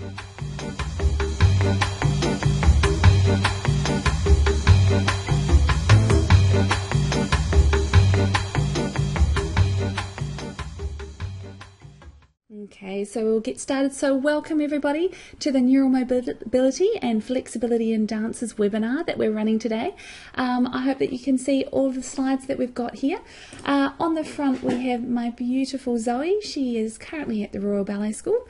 Okay, so we'll get started. So welcome everybody to the Neuromobility and Flexibility in Dances webinar that we're running today. I hope that you can see all of the slides that we've got here. On the front we have my beautiful Zoe. She is currently at the Royal Ballet School.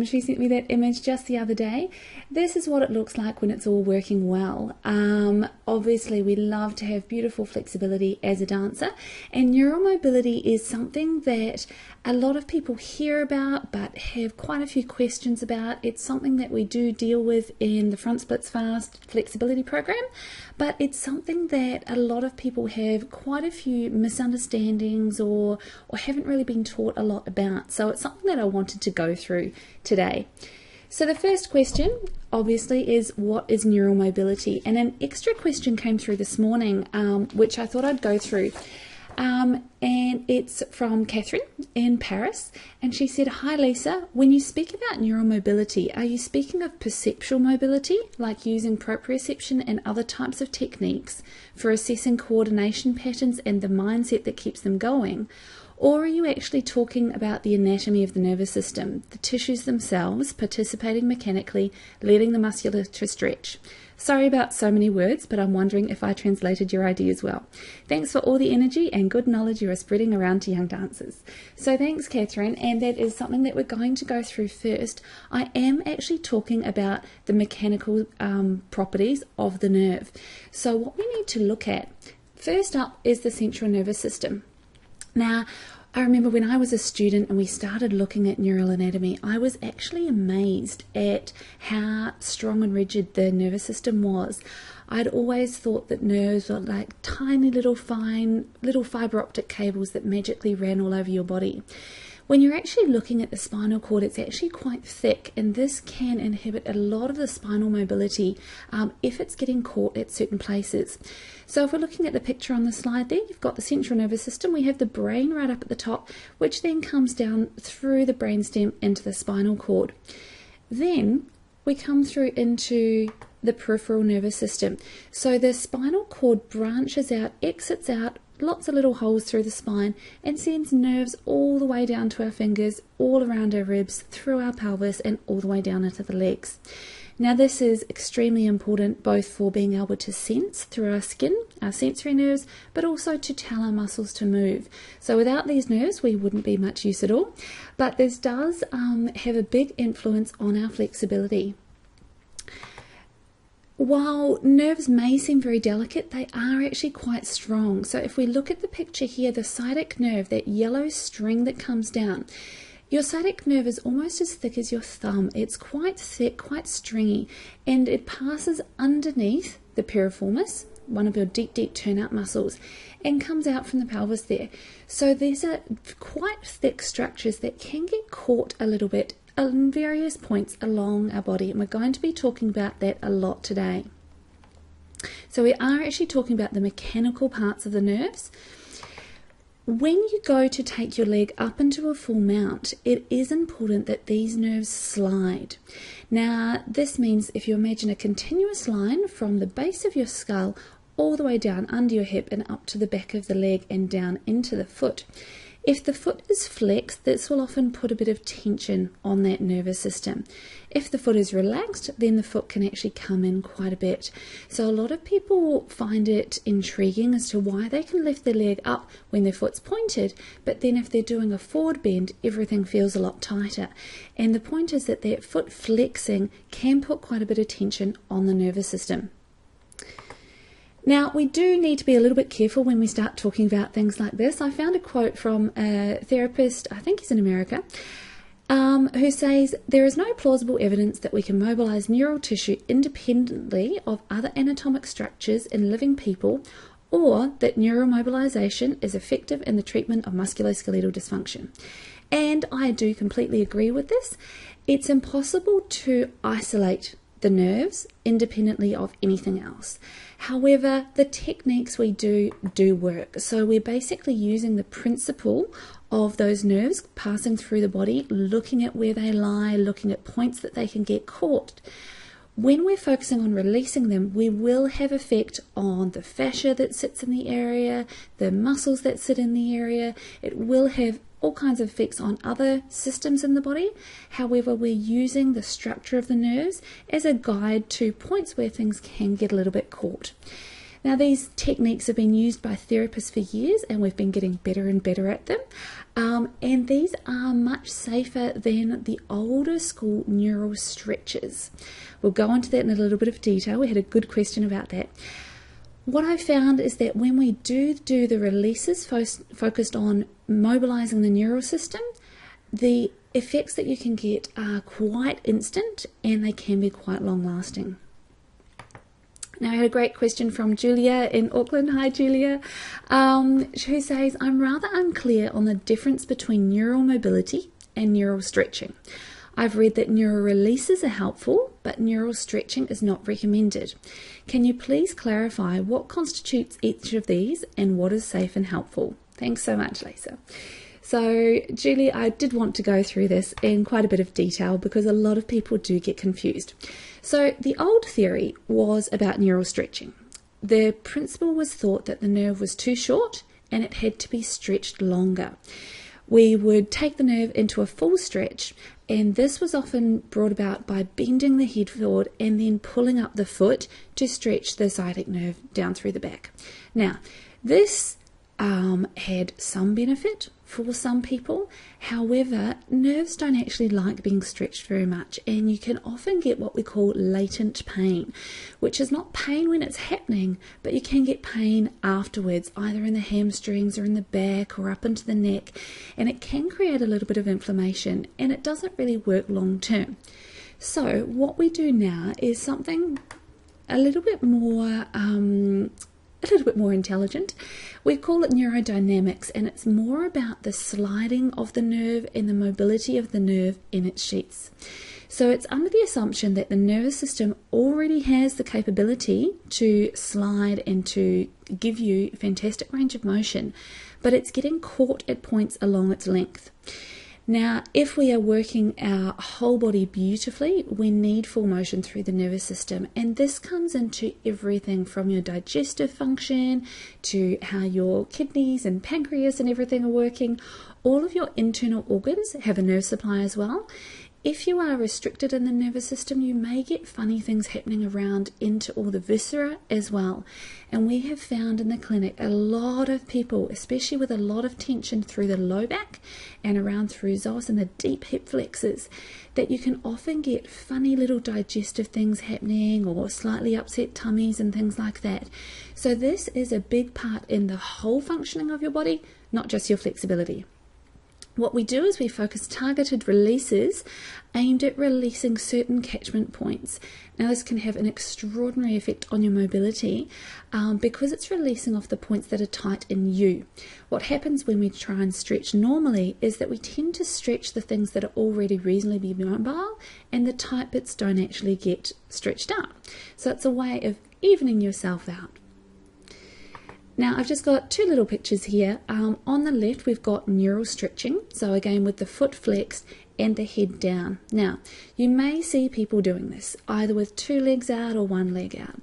She sent me that image just the other day. This is what it looks like when it's all working well. Obviously we love to have beautiful flexibility as a dancer, and neuromobility is something that a lot of people hear about but have quite a few questions about. It's something that we do deal with in the Front Splits Fast flexibility program, but it's something that a lot of people have quite a few misunderstandings or haven't really been taught a lot about. So it's something that I wanted to go through today. So the first question obviously is, what is neuromobility? And an extra question came through this morning which I thought I'd go through. And it's from Catherine in Paris, and she said, "Hi Lisa, when you speak about neuromobility, are you speaking of perceptual mobility, like using proprioception and other types of techniques for assessing coordination patterns and the mindset that keeps them going? Or are you actually talking about the anatomy of the nervous system, the tissues themselves, participating mechanically, letting the musculature stretch? Sorry about so many words, but I'm wondering if I translated your ideas well. Thanks for all the energy and good knowledge you are spreading around to young dancers." So thanks, Catherine, and that is something that we're going to go through first. I am actually talking about the mechanical properties of the nerve. So what we need to look at, first up, is the central nervous system. Now, I remember when I was a student and we started looking at neural anatomy, I was actually amazed at how strong and rigid the nervous system was. I'd always thought that nerves were like tiny little fiber optic cables that magically ran all over your body. When you're actually looking at the spinal cord, it's actually quite thick, and this can inhibit a lot of the spinal mobility if it's getting caught at certain places. So if we're looking at the picture on the slide there, you've got the central nervous system. We have the brain right up at the top, which then comes down through the brainstem into the spinal cord. Then we come through into the peripheral nervous system. So the spinal cord branches out, exits out, lots of little holes through the spine, and sends nerves all the way down to our fingers, all around our ribs, through our pelvis, and all the way down into the legs. Now this is extremely important both for being able to sense through our skin, our sensory nerves, but also to tell our muscles to move. So without these nerves we wouldn't be much use at all, but this does have a big influence on our flexibility. While nerves may seem very delicate, they are actually quite strong. So if we look at the picture here, the sciatic nerve, that yellow string that comes down, your sciatic nerve is almost as thick as your thumb. It's quite thick, quite stringy, and it passes underneath the piriformis, one of your deep turnout muscles, and comes out from the pelvis there. So these are quite thick structures that can get caught a little bit on various points along our body, and we're going to be talking about that a lot today. So we are actually talking about the mechanical parts of the nerves. When you go to take your leg up into a full mount, it is important that these nerves slide. Now this means if you imagine a continuous line from the base of your skull all the way down under your hip and up to the back of the leg and down into the foot. If the foot is flexed, this will often put a bit of tension on that nervous system. If the foot is relaxed, then the foot can actually come in quite a bit. So a lot of people find it intriguing as to why they can lift their leg up when their foot's pointed, but then if they're doing a forward bend, everything feels a lot tighter. And the point is that that foot flexing can put quite a bit of tension on the nervous system. Now, we do need to be a little bit careful when we start talking about things like this. I found a quote from a therapist, I think he's in America, who says, "There is no plausible evidence that we can mobilize neural tissue independently of other anatomic structures in living people, or that neuromobilization is effective in the treatment of musculoskeletal dysfunction." And I do completely agree with this. It's impossible to isolate the nerves independently of anything else. However, the techniques we do work. So we're basically using the principle of those nerves passing through the body, looking at where they lie, looking at points that they can get caught. When we're focusing on releasing them, we will have effect on the fascia that sits in the area, the muscles that sit in the area. It will have all kinds of effects on other systems in the body. However, we're using the structure of the nerves as a guide to points where things can get a little bit caught. Now, these techniques have been used by therapists for years, and we've been getting better and better at them. And these are much safer than the older school neural stretches. We'll go into that in a little bit of detail. We had a good question about that. What I found is that when we do the releases focused on mobilizing the neural system, the effects that you can get are quite instant and they can be quite long lasting. Now, I had a great question from Julia in Auckland. Hi, Julia, who says, I'm rather unclear on the difference between neural mobility and neural stretching. I've read that neural releases are helpful, but neural stretching is not recommended. Can you please clarify what constitutes each of these and what is safe and helpful? Thanks so much, Lisa. So, Julie, I did want to go through this in quite a bit of detail because a lot of people do get confused. So, the old theory was about neural stretching. The principle was thought that the nerve was too short and it had to be stretched longer. We would take the nerve into a full stretch, and this was often brought about by bending the head forward and then pulling up the foot to stretch the sciatic nerve down through the back. Now, this had some benefit for some people. However, nerves don't actually like being stretched very much, and you can often get what we call latent pain, which is not pain when it's happening, but you can get pain afterwards, either in the hamstrings or in the back or up into the neck, and it can create a little bit of inflammation, and it doesn't really work long term. So what we do now is something a little bit more intelligent. We call it Neuro Dynamics, and it's more about the sliding of the nerve and the mobility of the nerve in its sheets. So it's under the assumption that the nervous system already has the capability to slide and to give you fantastic range of motion, but it's getting caught at points along its length. Now, if we are working our whole body beautifully, we need full motion through the nervous system, and this comes into everything from your digestive function to how your kidneys and pancreas and everything are working. All of your internal organs have a nerve supply as well. If you are restricted in the nervous system, you may get funny things happening around into all the viscera as well. And we have found in the clinic a lot of people, especially with a lot of tension through the low back and around through psoas and the deep hip flexors, that you can often get funny little digestive things happening or slightly upset tummies and things like that. So this is a big part in the whole functioning of your body, not just your flexibility. What we do is we focus targeted releases aimed at releasing certain catchment points. Now, this can have an extraordinary effect on your mobility because it's releasing off the points that are tight in you. What happens when we try and stretch normally is that we tend to stretch the things that are already reasonably mobile, and the tight bits don't actually get stretched out. So it's a way of evening yourself out. Now, I've just got two little pictures here. On the left, we've got neural stretching. So again, with the foot flexed and the head down. Now, you may see people doing this, either with two legs out or one leg out.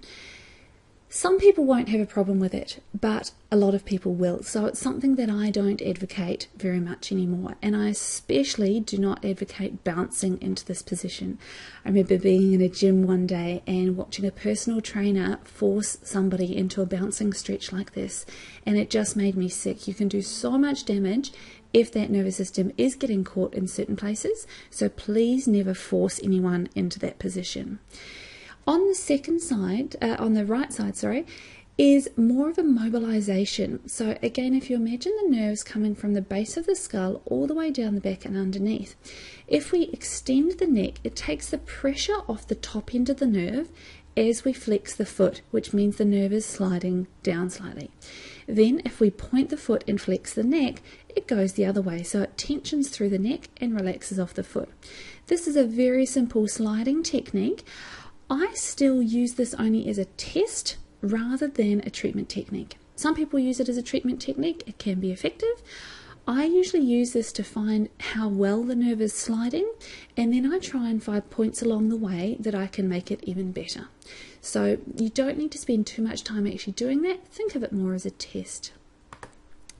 Some people won't have a problem with it, but a lot of people will. So it's something that I don't advocate very much anymore. And I especially do not advocate bouncing into this position. I remember being in a gym one day and watching a personal trainer force somebody into a bouncing stretch like this. And it just made me sick. You can do so much damage if that nervous system is getting caught in certain places. So please never force anyone into that position. On the second side, on the right side, is more of a mobilization. So again, if you imagine the nerves coming from the base of the skull all the way down the back and underneath, if we extend the neck, it takes the pressure off the top end of the nerve as we flex the foot, which means the nerve is sliding down slightly. Then if we point the foot and flex the neck, it goes the other way, so it tensions through the neck and relaxes off the foot. This is a very simple sliding technique. I still use this only as a test rather than a treatment technique. Some people use it as a treatment technique. It can be effective. I usually use this to find how well the nerve is sliding, and then I try and find points along the way that I can make it even better. So you don't need to spend too much time actually doing that. Think of it more as a test.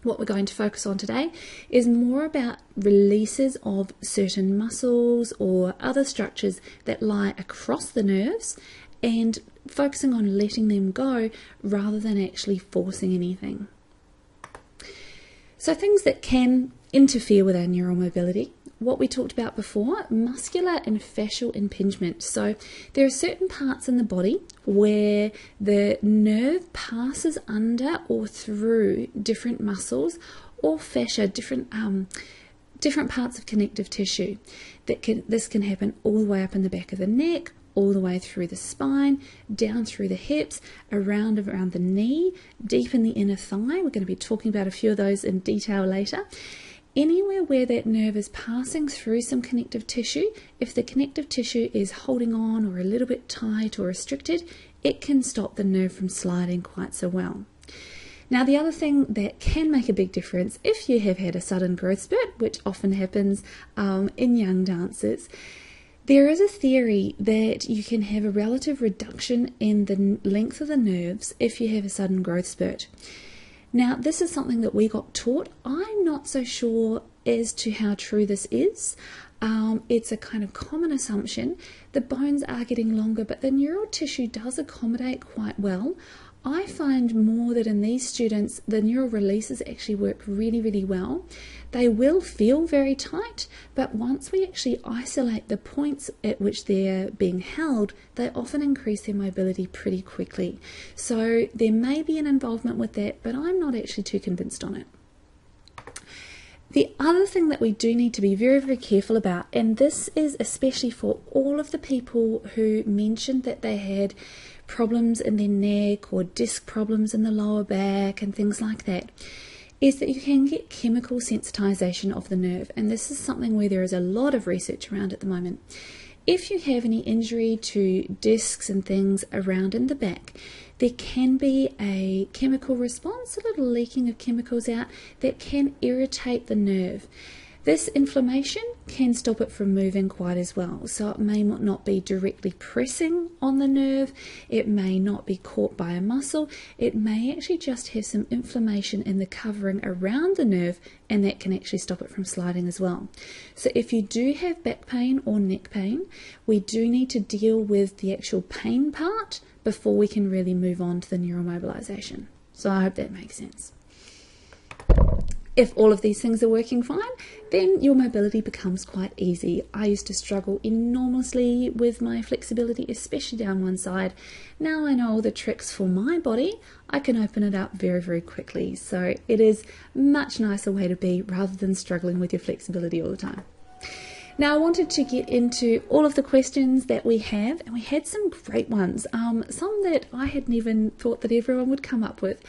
What we're going to focus on today is more about releases of certain muscles or other structures that lie across the nerves, and focusing on letting them go rather than actually forcing anything. So things that can interfere with our neuromobility, what we talked about before, muscular and fascial impingement. So there are certain parts in the body where the nerve passes under or through different muscles or fascia, different parts of connective tissue. This can happen all the way up in the back of the neck, all the way through the spine, down through the hips, around the knee, deep in the inner thigh. We're going to be talking about a few of those in detail later. Anywhere where that nerve is passing through some connective tissue, if the connective tissue is holding on or a little bit tight or restricted, it can stop the nerve from sliding quite so well. Now, the other thing that can make a big difference if you have had a sudden growth spurt, which often happens in young dancers, there is a theory that you can have a relative reduction in the length of the nerves if you have a sudden growth spurt. Now, this is something that we got taught. I'm not so sure as to how true this is. It's a kind of common assumption. The bones are getting longer, but the neural tissue does accommodate quite well. I find more that in these students, the neural releases actually work really, really well. They will feel very tight, but once we actually isolate the points at which they're being held, they often increase their mobility pretty quickly. So there may be an involvement with that, but I'm not actually too convinced on it. The other thing that we do need to be very, very careful about, and this is especially for all of the people who mentioned that they had problems in their neck or disc problems in the lower back and things like that, is that you can get chemical sensitization of the nerve, and this is something where there is a lot of research around at the moment. If you have any injury to discs and things around in the back, there can be a chemical response, a little leaking of chemicals out that can irritate the nerve. This inflammation can stop it from moving quite as well. So it may not be directly pressing on the nerve, it may not be caught by a muscle, it may actually just have some inflammation in the covering around the nerve, and that can actually stop it from sliding as well. So if you do have back pain or neck pain, we do need to deal with the actual pain part before we can really move on to the neuromobilization. So I hope that makes sense. If all of these things are working fine, then your mobility becomes quite easy. I used to struggle enormously with my flexibility, especially down one side. Now I know all the tricks for my body, I can open it up very, very quickly. So it is a much nicer way to be rather than struggling with your flexibility all the time. Now, I wanted to get into all of the questions that we have, and we had some great ones, some that I hadn't even thought that everyone would come up with.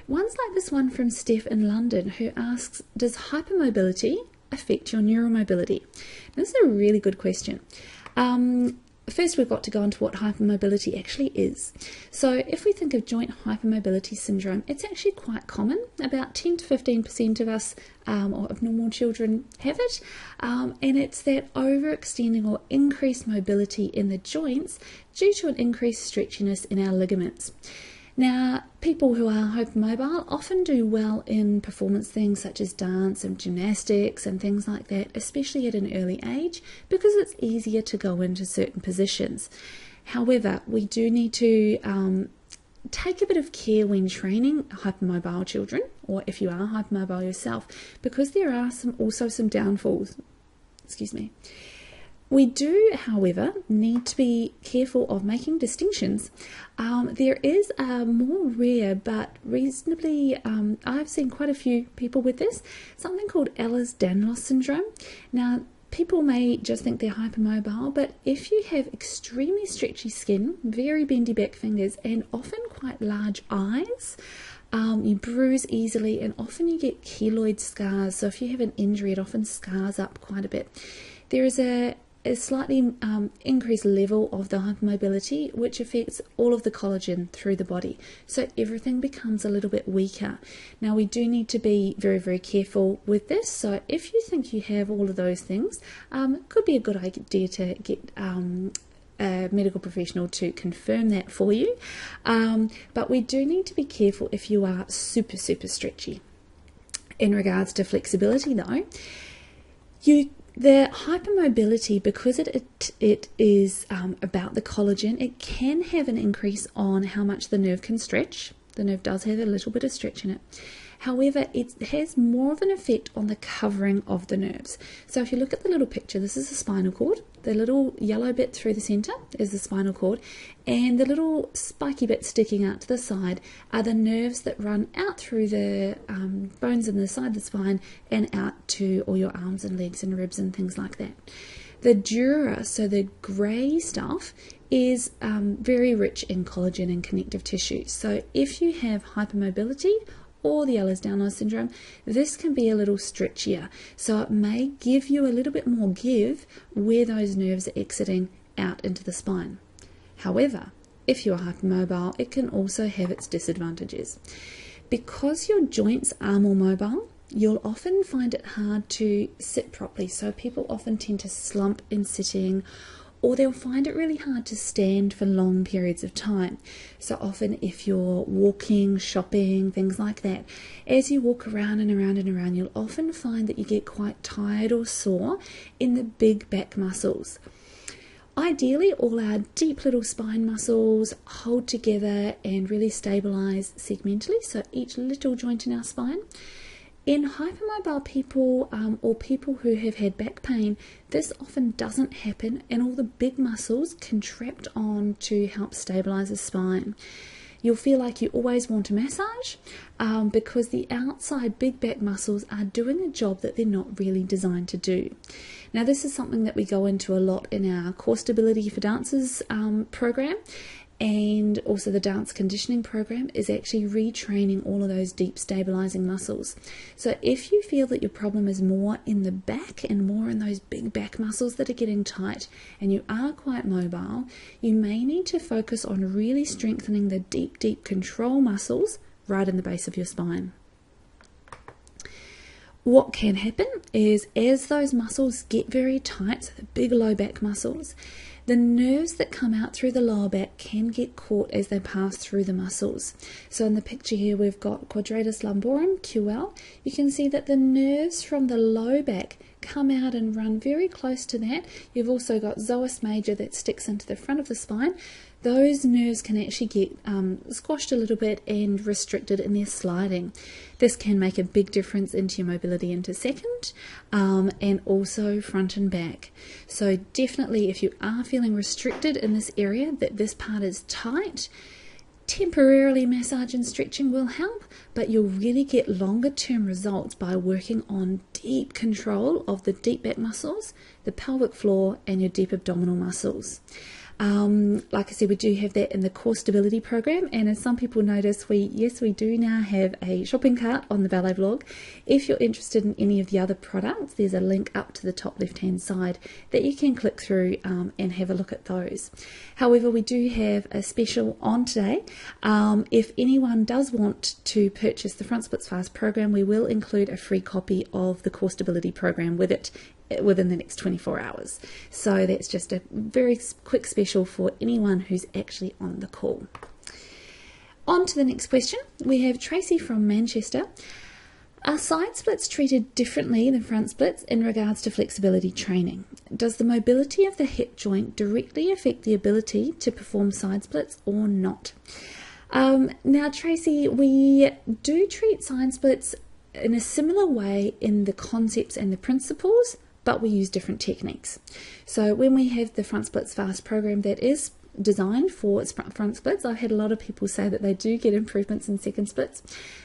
One's like this one from Steph in London, who asks, does hypermobility affect your neuromobility? This is a really good question. First, we've got to go into what hypermobility actually is. So if we think of joint hypermobility syndrome, it's actually quite common. About 10 to 15% of us, or of normal children, have it. And it's that overextending or increased mobility in the joints due to an increased stretchiness in our ligaments. Now, people who are hypermobile often do well in performance things such as dance and gymnastics and things like that, especially at an early age, because it's easier to go into certain positions. However, we do need to take a bit of care when training hypermobile children, or if you are hypermobile yourself, because there are also some downfalls. Excuse me. We do, however, need to be careful of making distinctions. There is a more rare but reasonably, I've seen quite a few people with this, something called Ehlers-Danlos Syndrome. Now, people may just think they're hypermobile, but if you have extremely stretchy skin, very bendy back fingers, and often quite large eyes, you bruise easily, and often you get keloid scars. So if you have an injury, it often scars up quite a bit. There is a a slightly increased level of the hypermobility, which affects all of the collagen through the body. So everything becomes a little bit weaker. Now we do need to be very, very careful with this. So if you think you have all of those things, it could be a good idea to get a medical professional to confirm that for you. But we do need to be careful if you are super, super stretchy. In regards to flexibility though, the hypermobility, because it is about the collagen, it can have an increase on how much the nerve can stretch. The nerve does have a little bit of stretch in it. However, it has more of an effect on the covering of the nerves. So if you look at the little picture, this is the spinal cord. The little yellow bit through the center is the spinal cord, and the little spiky bit sticking out to the side are the nerves that run out through the bones in the side of the spine and out to all your arms and legs and ribs and things like that. The dura, so the grey stuff, is very rich in collagen and connective tissue. So if you have hypermobility or the Ehlers-Danlos Syndrome, this can be a little stretchier. So it may give you a little bit more give where those nerves are exiting out into the spine. However, if you're hypermobile, it can also have its disadvantages. Because your joints are more mobile, you'll often find it hard to sit properly. So people often tend to slump in sitting, or they'll find it really hard to stand for long periods of time. So often if you're walking, shopping, things like that, as you walk around and around and around, you'll often find that you get quite tired or sore in the big back muscles. Ideally, all our deep little spine muscles hold together and really stabilize segmentally, so each little joint in our spine. In hypermobile people or people who have had back pain, this often doesn't happen, and all the big muscles contract on to help stabilize the spine. You'll feel like you always want a massage because the outside big back muscles are doing a job that they're not really designed to do. Now, this is something that we go into a lot in our Core Stability for Dancers program. And also the dance conditioning program is actually retraining all of those deep stabilizing muscles. So if you feel that your problem is more in the back and more in those big back muscles that are getting tight, and you are quite mobile, you may need to focus on really strengthening the deep, deep control muscles right in the base of your spine. What can happen is as those muscles get very tight, so the big low back muscles, the nerves that come out through the lower back can get caught as they pass through the muscles. So in the picture here we've got quadratus lumborum, QL. You can see that the nerves from the low back come out and run very close to that. You've also got psoas major that sticks into the front of the spine. Those nerves can actually get squashed a little bit and restricted in their sliding. This can make a big difference into your mobility into second and also front and back. So definitely if you are feeling restricted in this area, that this part is tight, temporarily massage and stretching will help, but you'll really get longer term results by working on deep control of the deep back muscles, the pelvic floor and your deep abdominal muscles. Like I said, we do have that in the Core Stability program, and as some people notice, we do now have a shopping cart on the Ballet blog. If you're interested in any of the other products, there's a link up to the top left hand side that you can click through and have a look at those. However, we do have a special on today. If anyone does want to purchase the Front Splits Fast program, we will include a free copy of the Core Stability program with it within the next 24 hours. So that's just a very quick special for anyone who's actually on the call. On to the next question. We have Tracy from Manchester. Are side splits treated differently than front splits in regards to flexibility training? Does the mobility of the hip joint directly affect the ability to perform side splits or not? Now, Tracy, we do treat side splits in a similar way in the concepts and the principles, but we use different techniques. So when we have the Front Splits Fast program that is designed for front splits, I've had a lot of people say that they do get improvements in second splits,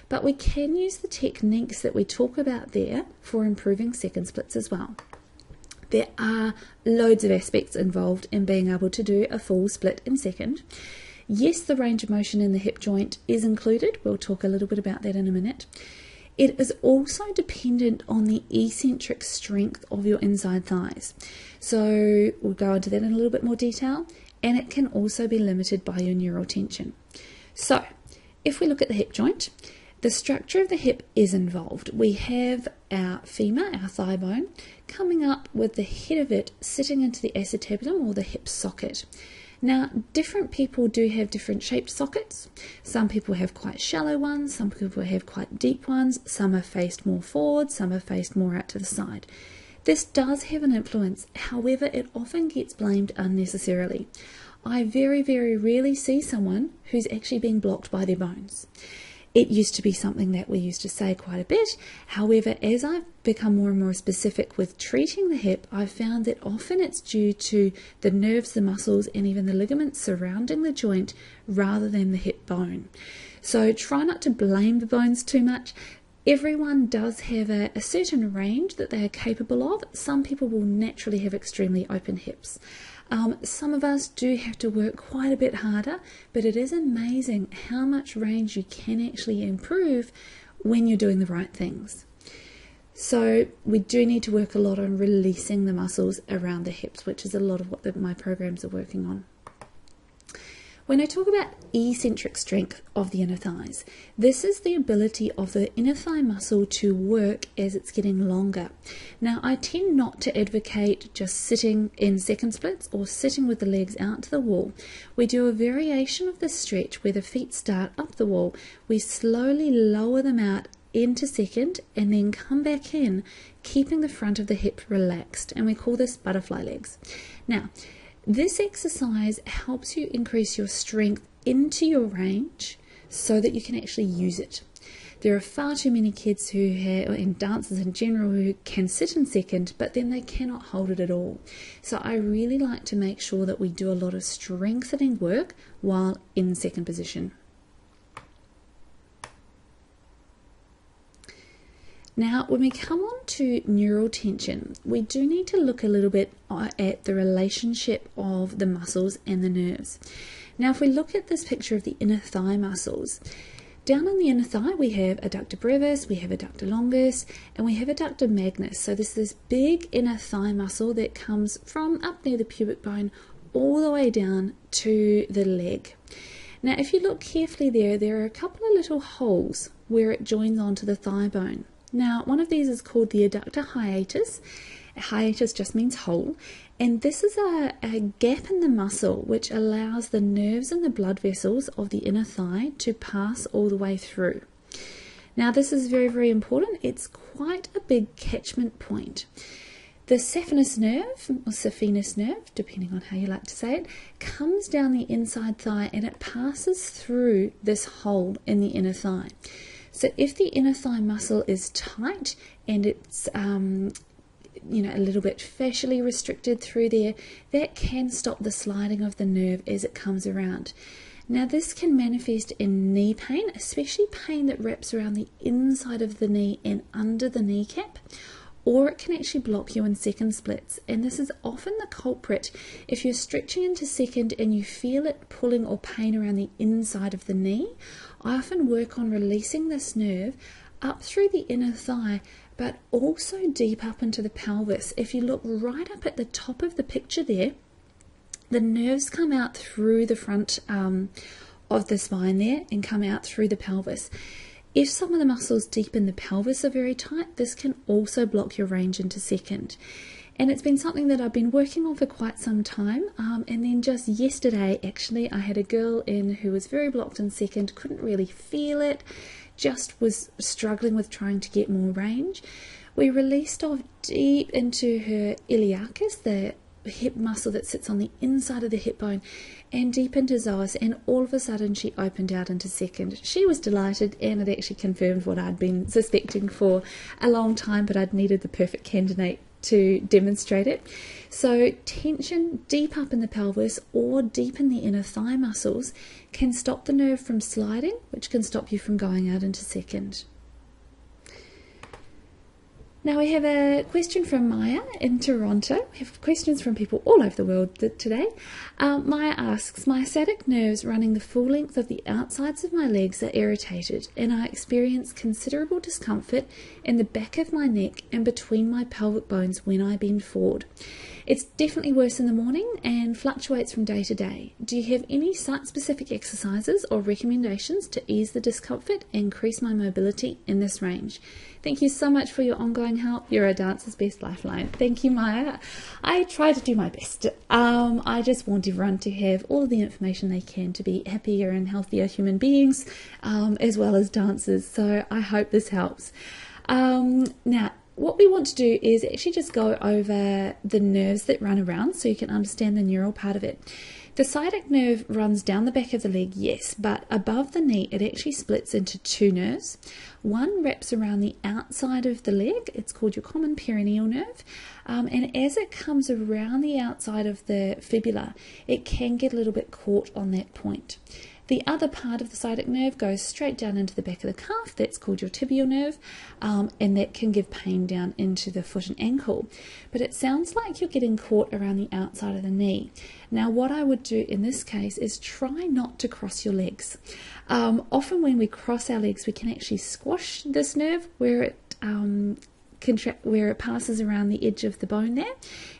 but we can use the techniques that we talk about there for improving second splits as well. There are loads of aspects involved in being able to do a full split in second. Yes, the range of motion in the hip joint is included. We'll talk a little bit about that in a minute. It is also dependent on the eccentric strength of your inside thighs. So we'll go into that in a little bit more detail, and it can also be limited by your neural tension. So if we look at the hip joint, the structure of the hip is involved. We have our femur, our thigh bone, coming up with the head of it sitting into the acetabulum or the hip socket. Now, different people do have different shaped sockets. Some people have quite shallow ones, some people have quite deep ones, some are faced more forward, some are faced more out to the side. This does have an influence, however, it often gets blamed unnecessarily. I very, very rarely see someone who's actually being blocked by their bones. It used to be something that we used to say quite a bit. However, as I've become more and more specific with treating the hip, I've found that often it's due to the nerves, the muscles, and even the ligaments surrounding the joint rather than the hip bone. So try not to blame the bones too much. Everyone does have a certain range that they are capable of. Some people will naturally have extremely open hips. Some of us do have to work quite a bit harder, but it is amazing how much range you can actually improve when you're doing the right things. So we do need to work a lot on releasing the muscles around the hips, which is a lot of what my programs are working on. When I talk about eccentric strength of the inner thighs, this is the ability of the inner thigh muscle to work as it's getting longer. Now, I tend not to advocate just sitting in second splits or sitting with the legs out to the wall. We do a variation of this stretch where the feet start up the wall. We slowly lower them out into second and then come back in, keeping the front of the hip relaxed, and we call this butterfly legs. Now, this exercise helps you increase your strength into your range so that you can actually use it. There are far too many kids who have, and dancers in general, who can sit in second, but then they cannot hold it at all. So I really like to make sure that we do a lot of strengthening work while in second position. Now, when we come on to neural tension, we do need to look a little bit at the relationship of the muscles and the nerves. Now, if we look at this picture of the inner thigh muscles, down on the inner thigh we have adductor brevis, we have adductor longus, and we have adductor magnus. So this is this big inner thigh muscle that comes from up near the pubic bone all the way down to the leg. Now, if you look carefully there are a couple of little holes where it joins onto the thigh bone. Now, one of these is called the Adductor Hiatus. Hiatus just means hole, and this is a gap in the muscle which allows the nerves and the blood vessels of the inner thigh to pass all the way through. Now, this is very, very important. It's quite a big catchment point. The Saphenous Nerve, or Saphenous Nerve, depending on how you like to say it, comes down the inside thigh and it passes through this hole in the inner thigh. So if the inner thigh muscle is tight and it's a little bit fascially restricted through there, that can stop the sliding of the nerve as it comes around. Now, this can manifest in knee pain, especially pain that wraps around the inside of the knee and under the kneecap, or it can actually block you in second splits, and this is often the culprit. If you're stretching into second and you feel it pulling or pain around the inside of the knee, I often work on releasing this nerve up through the inner thigh, but also deep up into the pelvis. If you look right up at the top of the picture there, the nerves come out through the front of the spine there and come out through the pelvis. If some of the muscles deep in the pelvis are very tight, this can also block your range into second. And it's been something that I've been working on for quite some time. And then just yesterday, actually, I had a girl in who was very blocked in second, couldn't really feel it, just was struggling with trying to get more range. We released off deep into her iliacus, the hip muscle that sits on the inside of the hip bone, and deep into psoas, and all of a sudden she opened out into second. She was delighted, and it actually confirmed what I'd been suspecting for a long time, but I'd needed the perfect candidate to demonstrate it. So tension deep up in the pelvis or deep in the inner thigh muscles can stop the nerve from sliding, which can stop you from going out into second. Now we have a question from Maya in Toronto. We have questions from people all over the world today. Maya asks, my sciatic nerves running the full length of the outsides of my legs are irritated, and I experience considerable discomfort in the back of my neck and between my pelvic bones when I bend forward. It's definitely worse in the morning and fluctuates from day to day. Do you have any site-specific exercises or recommendations to ease the discomfort and increase my mobility in this range? Thank you so much for your ongoing help. You're a dancer's best lifeline. Thank you, Maya. I try to do my best. I just want everyone to have all the information they can to be happier and healthier human beings, as well as dancers. So I hope this helps. Now, what we want to do is actually just go over the nerves that run around so you can understand the neural part of it. The sciatic nerve runs down the back of the leg, yes, but above the knee it actually splits into two nerves. One wraps around the outside of the leg, it's called your common peroneal nerve, and as it comes around the outside of the fibula, it can get a little bit caught on that point. The other part of the sciatic nerve goes straight down into the back of the calf, that's called your tibial nerve, and that can give pain down into the foot and ankle. But it sounds like you're getting caught around the outside of the knee. Now what I would do in this case is try not to cross your legs. Often when we cross our legs we can actually squash this nerve where it passes around the edge of the bone there,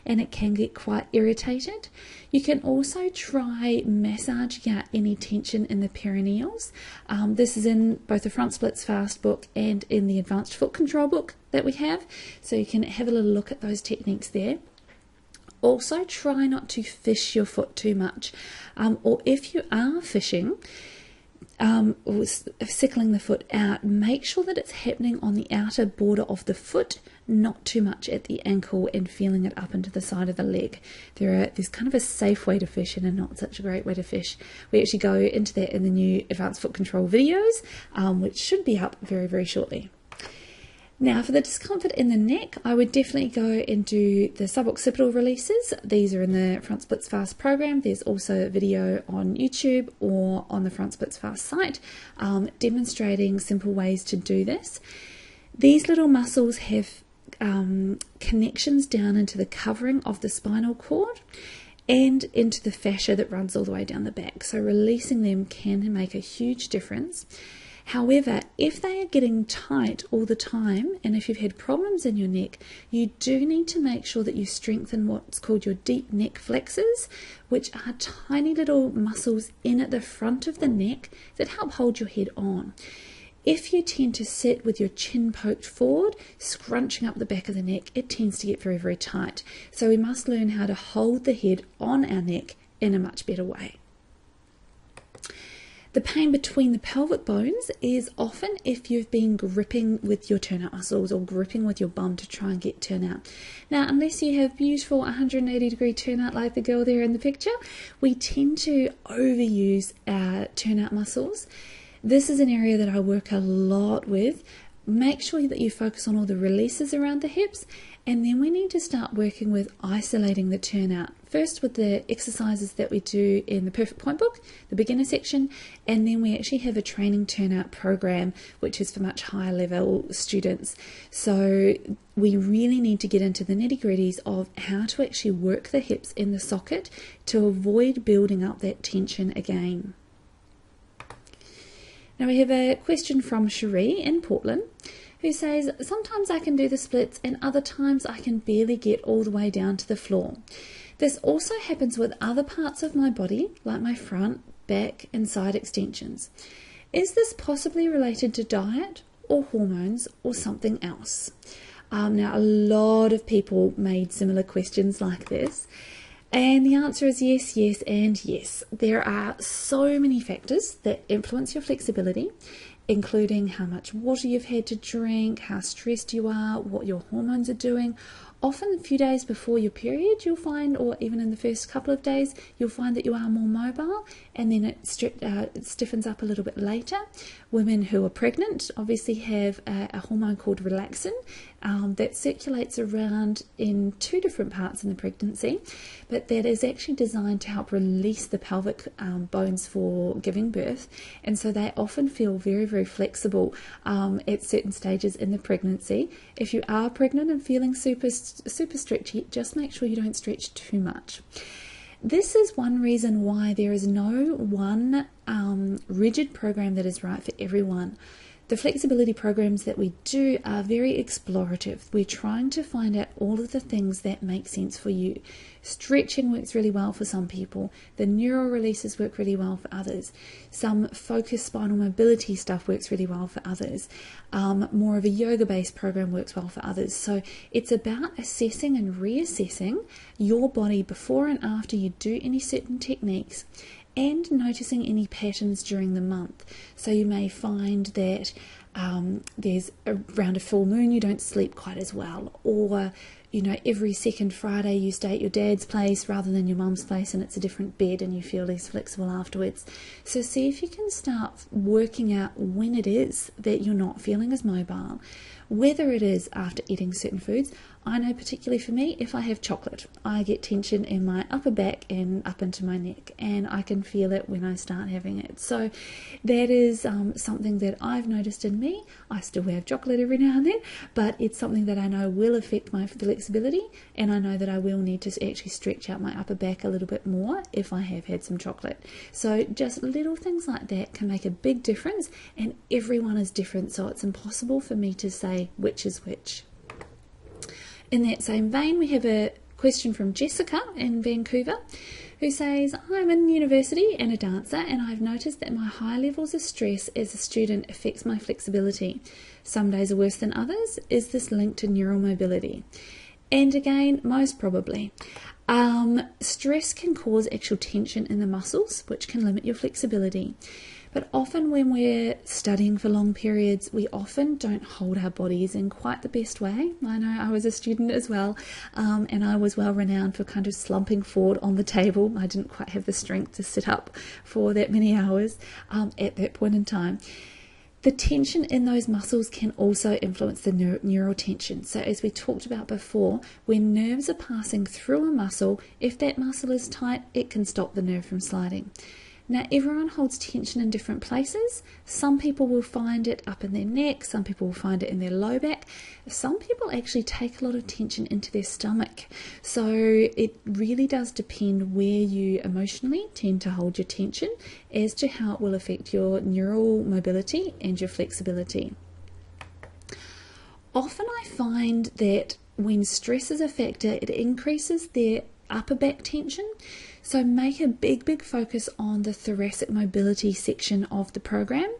and it can get quite irritated. You can also try massaging out any tension in the perineals. This is in both the Front Splits Fast book and in the Advanced Foot Control book that we have, so you can have a little look at those techniques there. Also try not to fish your foot too much, or if you are fishing, or sickling the foot out, make sure that it's happening on the outer border of the foot, not too much at the ankle and feeling it up into the side of the leg. There's kind of a safe way to fish and a not such a great way to fish. We actually go into that in the new Advanced Foot Control videos, which should be up very, very shortly. Now for the discomfort in the neck, I would definitely go and do the suboccipital releases. These are in the Front Splits Fast program. There's also a video on YouTube or on the Front Splits Fast site demonstrating simple ways to do this. These little muscles have connections down into the covering of the spinal cord and into the fascia that runs all the way down the back. So releasing them can make a huge difference. However, if they are getting tight all the time, and if you've had problems in your neck, you do need to make sure that you strengthen what's called your deep neck flexors, which are tiny little muscles in at the front of the neck that help hold your head on. If you tend to sit with your chin poked forward, scrunching up the back of the neck, it tends to get very, very tight. So we must learn how to hold the head on our neck in a much better way. The pain between the pelvic bones is often if you've been gripping with your turnout muscles or gripping with your bum to try and get turnout. Now, unless you have beautiful 180-degree turnout like the girl there in the picture, we tend to overuse our turnout muscles. This is an area that I work a lot with. Make sure that you focus on all the releases around the hips, and then we need to start working with isolating the turnout. First with the exercises that we do in the Perfect Point book, the beginner section, and then we actually have a training turnout program which is for much higher level students. So we really need to get into the nitty-gritties of how to actually work the hips in the socket to avoid building up that tension again. Now we have a question from Cheree in Portland, who says, sometimes I can do the splits and other times I can barely get all the way down to the floor. This also happens with other parts of my body, like my front, back and side extensions. Is this possibly related to diet or hormones or something else? Now a lot of people made similar questions like this. And the answer is yes, yes, and yes. There are so many factors that influence your flexibility, including how much water you've had to drink, how stressed you are, what your hormones are doing. Often a few days before your period you'll find, or even in the first couple of days, you'll find that you are more mobile, and then it stiffens up a little bit later. Women who are pregnant obviously have a hormone called relaxin that circulates around in 2 different parts in the pregnancy, but that is actually designed to help release the pelvic bones for giving birth, and so they often feel very, very flexible at certain stages in the pregnancy. If you are pregnant and feeling super stretchy, just make sure you don't stretch too much. This is one reason why there is no one rigid program that is right for everyone. The flexibility programs that we do are very explorative. We're trying to find out all of the things that make sense for you. Stretching works really well for some people. The neural releases work really well for others. Some focused spinal mobility stuff works really well for others. More of a yoga-based program works well for others. So it's about assessing and reassessing your body before and after you do any certain techniques, and noticing any patterns during the month. So you may find that there's around a full moon you don't sleep quite as well, or every second Friday you stay at your dad's place rather than your mum's place, and it's a different bed and you feel less flexible afterwards. So see if you can start working out when it is that you're not feeling as mobile, whether it is after eating certain foods. I know particularly for me, if I have chocolate, I get tension in my upper back and up into my neck, and I can feel it when I start having it. So that is something that I've noticed in me. I still have chocolate every now and then, but it's something that I know will affect my flexibility, and I know that I will need to actually stretch out my upper back a little bit more if I have had some chocolate. So just little things like that can make a big difference, and everyone is different, so it's impossible for me to say which is which. In that same vein, we have a question from Jessica in Vancouver, who says, I'm in university and a dancer, and I've noticed that my high levels of stress as a student affects my flexibility. Some days are worse than others. Is this linked to neural mobility? And again, most probably. Stress can cause actual tension in the muscles, which can limit your flexibility. But often when we're studying for long periods, we often don't hold our bodies in quite the best way. I know I was a student as well, and I was well renowned for kind of slumping forward on the table. I didn't quite have the strength to sit up for that many hours at that point in time. The tension in those muscles can also influence the neural tension. So as we talked about before, when nerves are passing through a muscle, if that muscle is tight, it can stop the nerve from sliding. Now, everyone holds tension in different places. Some people will find it up in their neck, some people will find it in their low back. Some people actually take a lot of tension into their stomach. So it really does depend where you emotionally tend to hold your tension as to how it will affect your neural mobility and your flexibility. Often I find that when stress is a factor, it increases their upper back tension. So make a big focus on the thoracic mobility section of the program.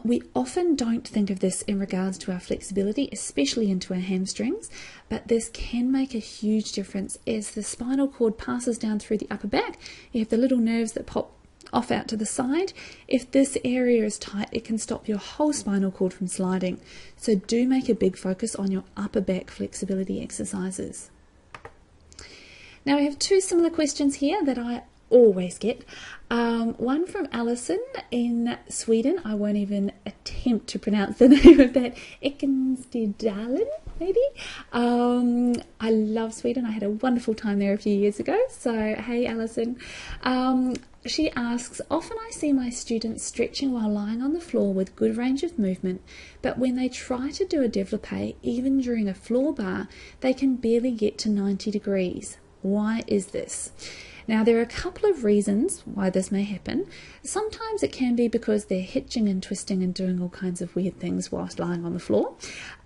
We often don't think of this in regards to our flexibility, especially into our hamstrings, but this can make a huge difference as the spinal cord passes down through the upper back. You have the little nerves that pop off out to the side. If this area is tight, it can stop your whole spinal cord from sliding. So do make a big focus on your upper back flexibility exercises. Now we have 2 similar questions here that I always get. One from Alison in Sweden. I won't even attempt to pronounce the name of that. Eccentric, maybe. I love Sweden. I had a wonderful time there a few years ago. So, hey Alison. She asks, often I see my students stretching while lying on the floor with good range of movement, but when they try to do a développé, even during a floor bar, they can barely get to 90 degrees. Why is this? Now, there are a couple of reasons why this may happen. Sometimes it can be because they're hitching and twisting and doing all kinds of weird things whilst lying on the floor.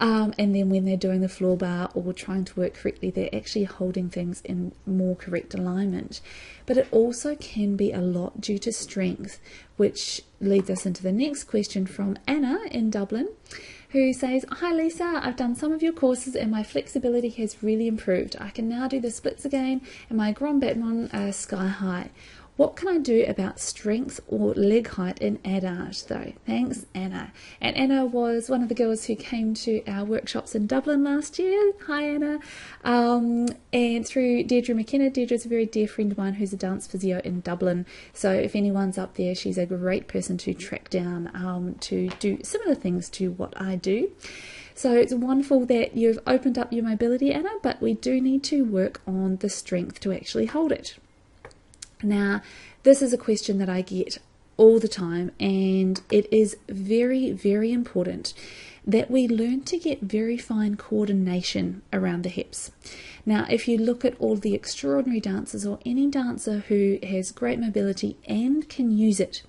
And then when they're doing the floor bar or trying to work correctly, they're actually holding things in more correct alignment. But it also can be a lot due to strength, which leads us into the next question from Anna in Dublin, who says, hi Lisa, I've done some of your courses and my flexibility has really improved. I can now do the splits again and my grand battements are sky high. What can I do about strength or leg height in adult though? Thanks, Anna. And Anna was one of the girls who came to our workshops in Dublin last year. Hi, Anna. And through Deirdre McKenna. Deirdre's a very dear friend of mine who's a dance physio in Dublin. So if anyone's up there, she's a great person to track down to do similar things to what I do. So it's wonderful that you've opened up your mobility, Anna, but we do need to work on the strength to actually hold it. Now, this is a question that I get all the time, and it is very, very important that we learn to get very fine coordination around the hips. Now, if you look at all the extraordinary dancers, or any dancer who has great mobility and can use it,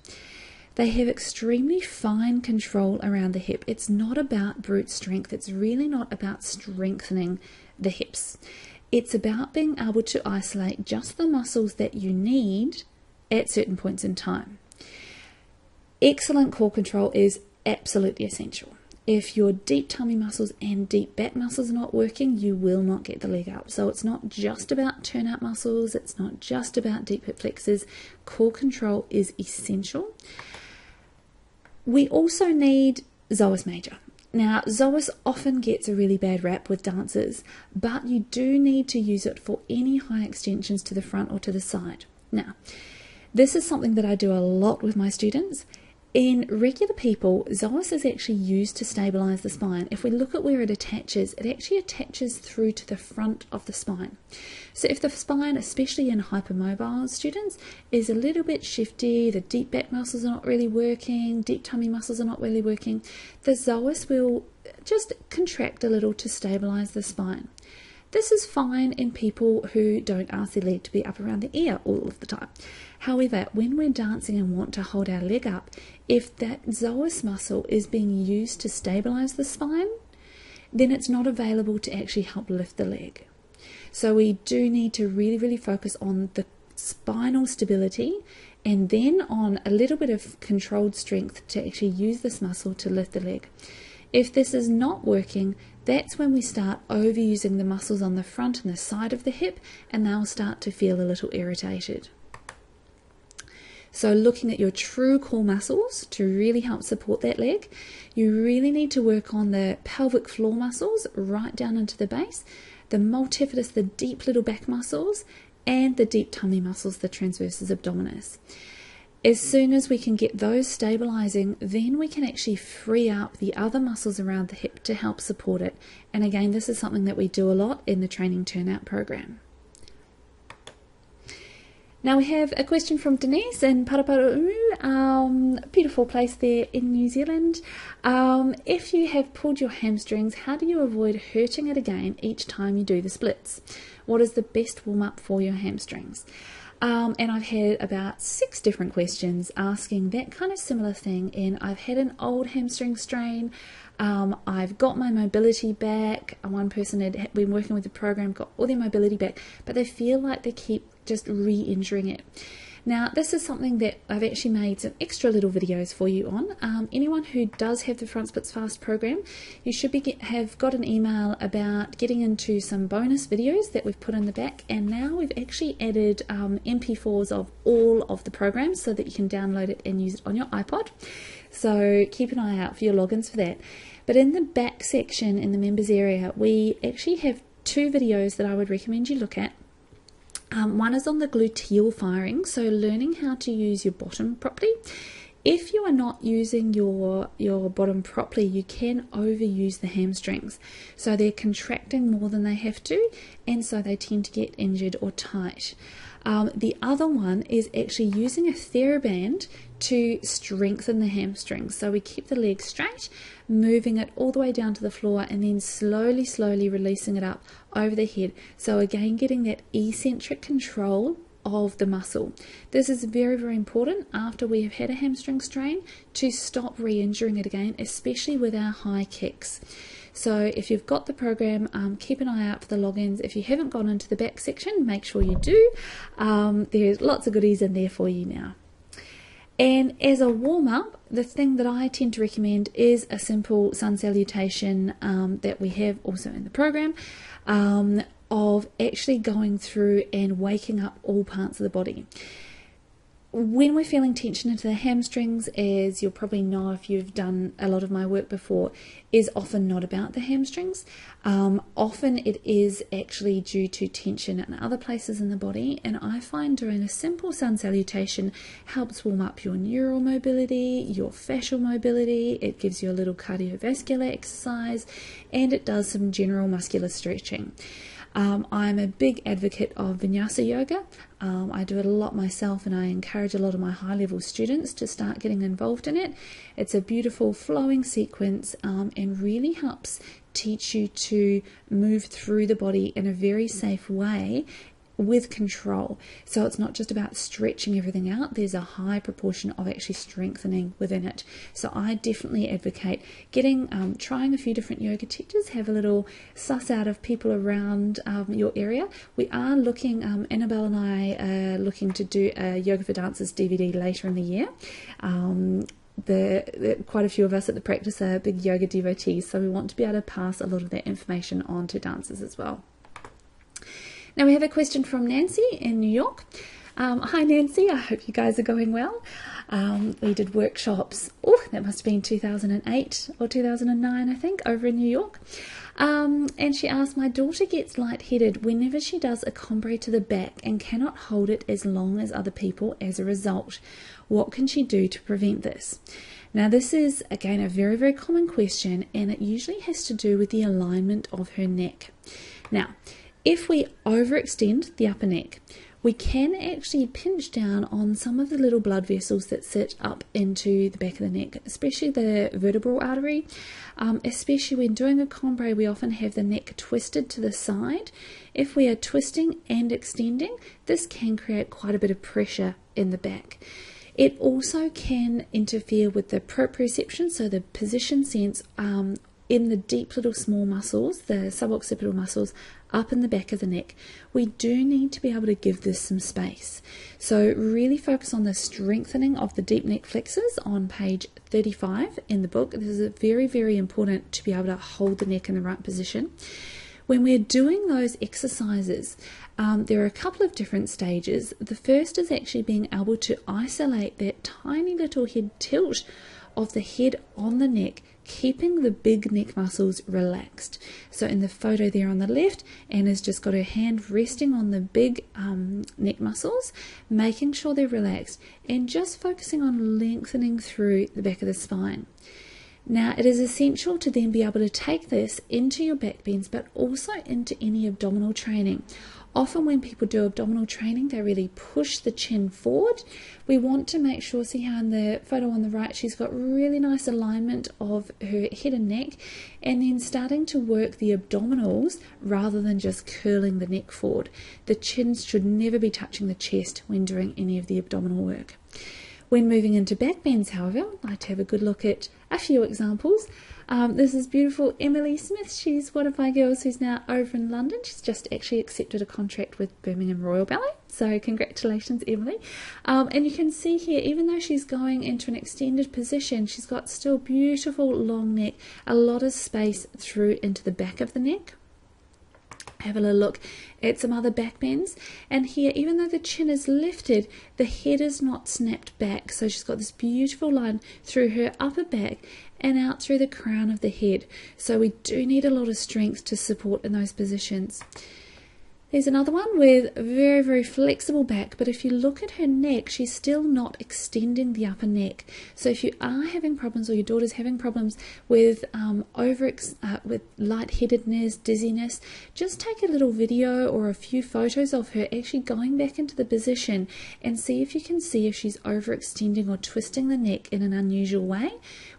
they have extremely fine control around the hip. It's not about brute strength. It's really not about strengthening the hips. It's about being able to isolate just the muscles that you need at certain points in time. Excellent core control is absolutely essential. If your deep tummy muscles and deep back muscles are not working, you will not get the leg up. So it's not just about turnout muscles, it's not just about deep hip flexors. Core control is essential. We also need psoas major. Now, psoas often gets a really bad rap with dancers, but you do need to use it for any high extensions to the front or to the side. Now, this is something that I do a lot with my students. In regular people, psoas is actually used to stabilize the spine. If we look at where it actually attaches through to the front of the spine. So if the spine, especially in hypermobile students, is a little bit shifty, the deep back muscles are not really working, deep tummy muscles are not really working, the psoas will just contract a little to stabilize the spine. This is fine in people who don't ask their leg to be up around the ear all of the time. However, when we're dancing and want to hold our leg up, if that psoas muscle is being used to stabilize the spine, then it's not available to actually help lift the leg. So we do need to really, really focus on the spinal stability, and then on a little bit of controlled strength to actually use this muscle to lift the leg. If this is not working, that's when we start overusing the muscles on the front and the side of the hip, and they'll start to feel a little irritated. So looking at your true core muscles to really help support that leg, you really need to work on the pelvic floor muscles right down into the base, the multifidus, the deep little back muscles, and the deep tummy muscles, the transversus abdominis. As soon as we can get those stabilizing, then we can actually free up the other muscles around the hip to help support it. And again, this is something that we do a lot in the training turnout program. Now we have a question from Denise in Paraparaumu, beautiful place there in New Zealand. If you have pulled your hamstrings, how do you avoid hurting it again each time you do the splits? What is the best warm-up for your hamstrings? And I've had about 6 different questions asking that kind of similar thing. And I've had an old hamstring strain. I've got my mobility back. One person had been working with the program, got all their mobility back, but they feel like they keep just re-injuring it. Now, this is something that I've actually made some extra little videos for you on. Anyone who does have the Front Splits Fast program, you should have got an email about getting into some bonus videos that we've put in the back, and now we've actually added MP4s of all of the programs so that you can download it and use it on your iPod. So keep an eye out for your logins for that. But in the back section, in the members area, we actually have 2 videos that I would recommend you look at. One is on the gluteal firing, so learning how to use your bottom properly. If you are not using your bottom properly, you can overuse the hamstrings. So they're contracting more than they have to, and so they tend to get injured or tight. The other one is actually using a TheraBand to strengthen the hamstrings. So we keep the leg straight, moving it all the way down to the floor, and then slowly releasing it up over the head. So again, getting that eccentric control of the muscle. This is very, very important after we have had a hamstring strain to stop re-injuring it again, especially with our high kicks. So if you've got the program, keep an eye out for the logins. If you haven't gone into the back section, make sure you do. There's lots of goodies in there for you now. And as a warm-up, the thing that I tend to recommend is a simple sun salutation that we have also in the program, of actually going through and waking up all parts of the body. when we're feeling tension into the hamstrings, as you'll probably know if you've done a lot of my work before, is often not about the hamstrings. Often it is actually due to tension in other places in the body, and I find doing a simple sun salutation helps warm up your neural mobility, your fascial mobility. It gives you a little cardiovascular exercise, and it does some general muscular stretching. I'm a big advocate of Vinyasa yoga. I do it a lot myself, and I encourage a lot of my high-level students to start getting involved in it. It's a beautiful flowing sequence and really helps teach you to move through the body in a very safe way with control. So it's not just about stretching everything out, there's a high proportion of actually strengthening within it. So I definitely advocate trying a few different yoga teachers, have a little suss out of people around your area. We are looking, Annabelle and I are looking to do a Yoga for Dancers DVD later in the year. Quite a few of us at the practice are big yoga devotees, so we want to be able to pass a lot of that information on to dancers as well. Now we have a question from Nancy in New York. Hi Nancy, I hope you guys are going well. We did workshops, that must have been 2008 or 2009 I think, over in New York. And she asked, my daughter gets lightheaded whenever she does a combre to the back and cannot hold it as long as other people as a result. What can she do to prevent this? Now this is again a very, very common question, and it usually has to do with the alignment of her neck. Now, if we overextend the upper neck, we can actually pinch down on some of the little blood vessels that sit up into the back of the neck, especially the vertebral artery. Especially when doing a combre, we often have the neck twisted to the side. If we are twisting and extending, this can create quite a bit of pressure in the back. It also can interfere with the proprioception, so the position sense in the deep little small muscles, the suboccipital muscles up in the back of the neck. We do need to be able to give this some space. So really focus on the strengthening of the deep neck flexors on page 35 in the book. This is very, very important to be able to hold the neck in the right position. When we're doing those exercises, there are a couple of different stages. The first is actually being able to isolate that tiny little head tilt of the head on the neck, keeping the big neck muscles relaxed. So in the photo there on the left, Anna's just got her hand resting on the big neck muscles, making sure they're relaxed, and just focusing on lengthening through the back of the spine. Now it is essential to then be able to take this into your back bends, but also into any abdominal training. Often when people do abdominal training, they really push the chin forward. We want to make sure, see how in the photo on the right, she's got really nice alignment of her head and neck, and then starting to work the abdominals rather than just curling the neck forward. The chin should never be touching the chest when doing any of the abdominal work. When moving into back bends, however, I'd like to have a good look at a few examples. This is beautiful Emily Smith. She's one of my girls who's now over in London. She's just actually accepted a contract with Birmingham Royal Ballet. So congratulations, Emily. And you can see here, even though she's going into an extended position, she's got still beautiful long neck, a lot of space through into the back of the neck. Have a little look at some other back bends, and here, even though the chin is lifted, the head is not snapped back, so she's got this beautiful line through her upper back and out through the crown of the head. So we do need a lot of strength to support in those positions. There's another one with very, very flexible back, but if you look at her neck, she's still not extending the upper neck. So if you are having problems, or your daughter's having problems with with lightheadedness, dizziness, just take a little video or a few photos of her actually going back into the position and see if you can see if she's overextending or twisting the neck in an unusual way.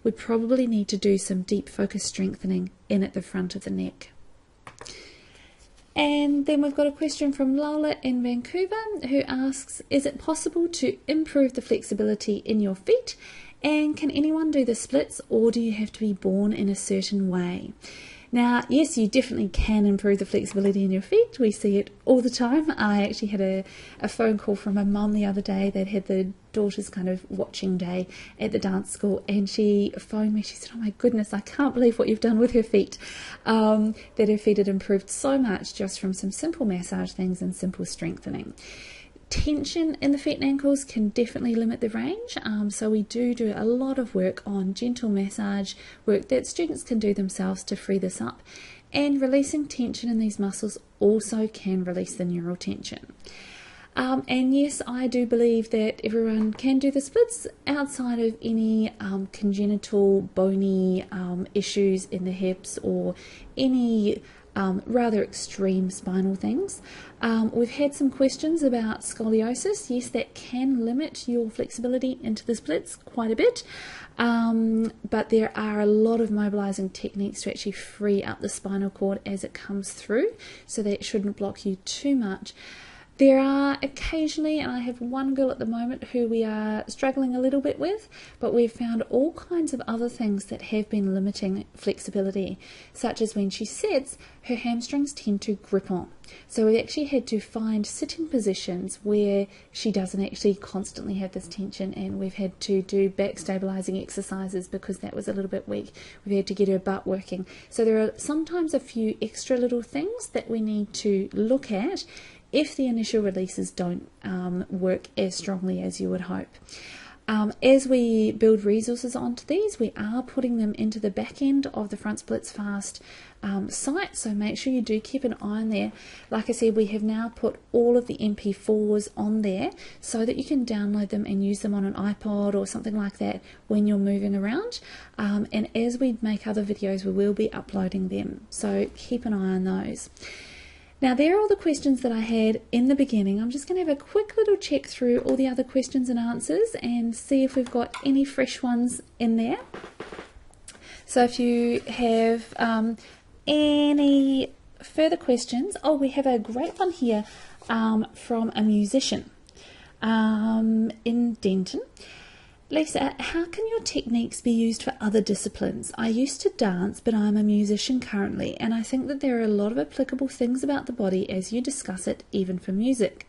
We probably need to do some deep focus strengthening in at the front of the neck. And then we've got a question from Lola in Vancouver who asks, is it possible to improve the flexibility in your feet? And can anyone do the splits, or do you have to be born in a certain way? Now, yes, you definitely can improve the flexibility in your feet. We see it all the time. I actually had a phone call from a mum the other day that had the daughter's kind of watching day at the dance school, and she phoned me. She said, oh my goodness, I can't believe what you've done with her feet. That her feet had improved so much just from some simple massage things and simple strengthening. Tension in the feet and ankles can definitely limit the range, so we do a lot of work on gentle massage, work that students can do themselves to free this up, and releasing tension in these muscles also can release the neural tension. And yes, I do believe that everyone can do the splits outside of any congenital bony issues in the hips or any rather extreme spinal things. We've had some questions about scoliosis. Yes, that can limit your flexibility into the splits quite a bit, but there are a lot of mobilizing techniques to actually free up the spinal cord as it comes through, so that shouldn't block you too much. There are occasionally, and I have one girl at the moment who we are struggling a little bit with, but we've found all kinds of other things that have been limiting flexibility, such as when she sits, her hamstrings tend to grip on. So we actually had to find sitting positions where she doesn't actually constantly have this tension, and we've had to do back stabilizing exercises because that was a little bit weak. We've had to get her butt working. So there are sometimes a few extra little things that we need to look at if the initial releases don't work as strongly as you would hope. As we build resources onto these, we are putting them into the back end of the Front Splits Fast site, so make sure you do keep an eye on there. Like I said, we have now put all of the MP4s on there so that you can download them and use them on an iPod or something like that when you're moving around. And as we make other videos, we will be uploading them, so keep an eye on those. Now, there are all the questions that I had in the beginning. I'm just going to have a quick little check through all the other questions and answers and see if we've got any fresh ones in there. So if you have any further questions, we have a great one here from a musician in Denton. Lisa, how can your techniques be used for other disciplines? I used to dance, but I'm a musician currently, and I think that there are a lot of applicable things about the body as you discuss it, even for music.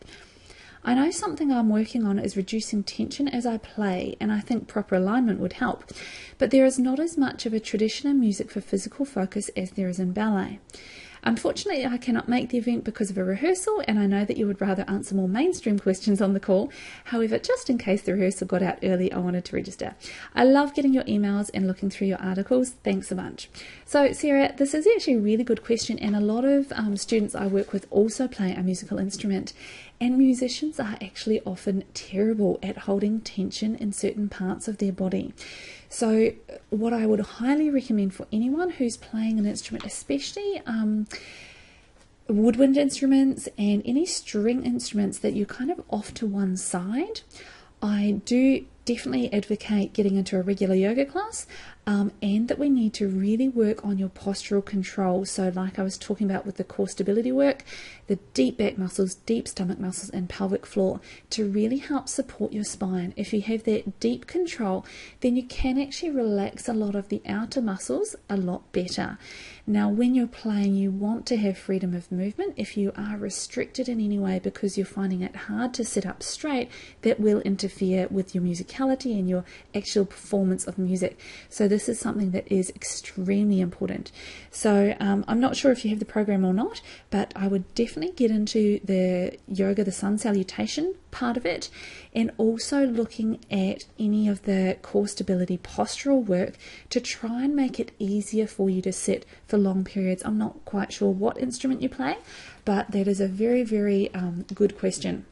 I know something I'm working on is reducing tension as I play, and I think proper alignment would help, but there is not as much of a tradition in music for physical focus as there is in ballet. Unfortunately, I cannot make the event because of a rehearsal, and I know that you would rather answer more mainstream questions on the call. However, just in case the rehearsal got out early, I wanted to register. I love getting your emails and looking through your articles. Thanks a bunch. So, Sarah, this is actually a really good question, and a lot of students I work with also play a musical instrument, and musicians are actually often terrible at holding tension in certain parts of their body. So what I would highly recommend for anyone who's playing an instrument, especially woodwind instruments and any string instruments that you're kind of off to one side, I do definitely advocate getting into a regular yoga class, and that we need to really work on your postural control. So like I was talking about with the core stability work, the deep back muscles, deep stomach muscles and pelvic floor to really help support your spine. If you have that deep control, then you can actually relax a lot of the outer muscles a lot better. Now when you're playing, you want to have freedom of movement. If you are restricted in any way because you're finding it hard to sit up straight, that will interfere with your musicality and your actual performance of music. So this is something that is extremely important. So I'm not sure if you have the program or not, but I would definitely get into the yoga, the sun salutation part of it, and also looking at any of the core stability postural work to try and make it easier for you to sit for long periods. I'm not quite sure what instrument you play, but that is a very, very good question.